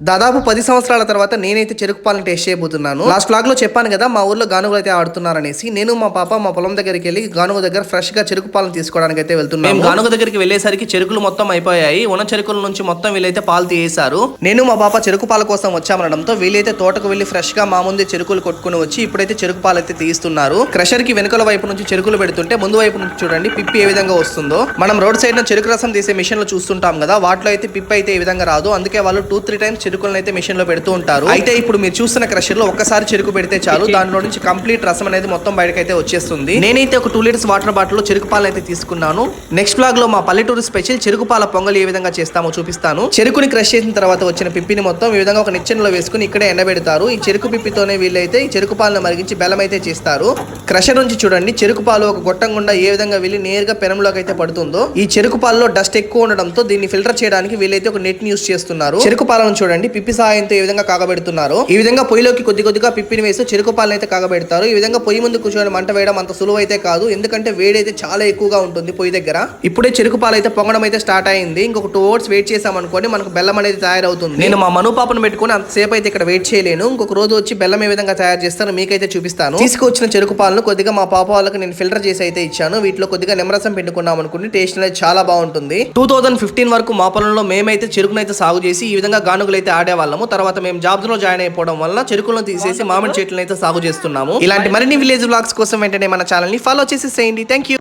దాదాపు 10 సంవత్సరాల తర్వాత నేనైతే చెరుకు పాలను టేస్ట్ చేయబోతున్నాను. లాస్ట్ వ్లాగ్ లో చెప్పాను కదా మా ఊర్లో గానుగలు అయితే ఆడుతున్నారనేసి. నేను మా పాప మా పొలం దగ్గరికి వెళ్ళి గానుగ దగ్గర ఫ్రెష్ గా చెరుకు పాలను తీసుకోవడానికి అయితే వెళ్తున్నాను. మేము గానుగ దగ్గరికి వెళ్ళేసరికి చెరుకులు మొత్తం అయిపోయాయి. ఉన్న చెరుకుల నుంచి మొత్తం వీళ్ళైతే పాలు తీసేశారు. నేను మా పాప చెరుకు పాల కోసం వచ్చామనడంతో వీళ్ళైతే తోటకు వెళ్లి ఫ్రెష్ గా మా ముందే చెరుకులు కొట్టుకుని వచ్చి ఇప్పుడైతే చెరుకు పాలు అయితే తీస్తున్నారు. క్రషర్ కి వెనుకల వైపు నుంచి చెరుకులు పెడుతుంటే ముందు వైపు నుంచి చూడండి పిప్పి ఏ విధంగా వస్తుందో. మనం రోడ్ సైడ్ చెరుకు రసం తీసే మిషన్ లో చూస్తుంటాం కదా, వాటిలో అయితే పిప్పి అయితే ఈ విధంగా రాదు. అందుకే వాళ్ళు 2-3 టైమ్స్ చెరుకులను అయితే మిషన్ లో పెడుతూ ఉంటారు. అయితే ఇప్పుడు మీరు చూస్తున్న క్రషర్ లో ఒక్కసారి చెరుకు పెడితే చాలు, దాంట్లో నుంచి కంప్లీట్ రసం అనేది మొత్తం బయటకైతే వచ్చేస్తుంది. నేనైతే ఒక 2 లీటర్స్ వాటర్ బాటిల్ లో చెరుకు పాలు అయితే తీసుకున్నాను. నెక్స్ట్ బ్లాగ్ లో మా పల్లెటూరు స్పెషల్ చెరుకు పాల పొంగల్ ఏ విధంగా చేస్తామో చూపిస్తాను. చెరుకుని క్రష్ చేసిన తర్వాత వచ్చిన పిప్పిని మొత్తం ఈ విధంగా ఒక నిచ్చెనలో వేసుకుని ఇక్కడే ఎండబెడతారు. ఈ చెరుకు పిప్పితోనే వీళ్ళైతే ఈ చెరుకు పాలను మరిగించి బెల్లం అయితే చేస్తారు. క్రషర్ నుంచి చూడండి చెరుకు పాలు ఒక గొట్టం గుండా ఏ విధంగా వెళ్ళి నేరుగా పెనంలోకి అయితే పడుతుందో. ఈ చెరుకు పాలలో డస్ట్ ఎక్కువ ఉండడంతో దీన్ని ఫిల్టర్ చేయడానికి వీళ్ళైతే ఒక నెట్ ని యూస్ చేస్తున్నారు. చెరుకు పాలను చూడండి పిప్పి సహాయంతో ఈ విధంగా కాగబెడుతున్నారు. ఈ విధంగా పొయ్యిలోకి కొద్దిగా పిప్పిని వేసి చెరుకు పాలను అయితే కాగబెడతారు. ఈ విధంగా పొయ్యి ముందు కూర్చొని మంట వేయడం అంత సులువు అయితే కాదు, ఎందుకంటే వేడి అయితే చాలా ఎక్కువగా ఉంటుంది పొయ్యి దగ్గర. ఇప్పుడే చెరుకు పాలు అయితే పొంగడం అయితే స్టార్ట్ అయింది. ఇంకొక 2 అవర్స్ వెయిట్ చేసామనుకోండి మనకు బెల్లం అనేది తయారవుతుంది. నేను మా మను పాపను పెట్టుకుని అంతసేపు అయితే ఇక్కడ వెయిట్ చేయలేను. ఇంకొక రోజు వచ్చి బెల్లం ఏ విధంగా తయారు చేస్తాను మీకైతే చూపిస్తాను. తీసుకొచ్చిన చెరుకు పాలను కొద్దిగా మా పాప వాళ్ళకి నేను ఫిల్టర్ చేసి అయితే ఇచ్చాను. వీటిలో కొద్దిగా నిమ్మరసం పెట్టుకున్నాం అనుకోండి టేస్ట్ అనేది చాలా బాగుంటుంది. 2015 వరకు మా పొలంలో మేమైతే చెరుకునైతే సాగు చేసి ఈ విధంగా గానుగలు అయితే ఆడేవాళ్ళము. తర్వాత మేము జాబ్స్ లో జాయిన్ అయిపోవడం వల్ల చెరుకులను తీసేసి మామిడి చెట్లను అయితే సాగు చేస్తున్నాము. ఇలాంటి మరిన్ని విలేజ్ వ్లాగ్స్ కోసం వెంటనే మన ఛానల్ ని ఫాలో చేసేసేయండి. Thank you.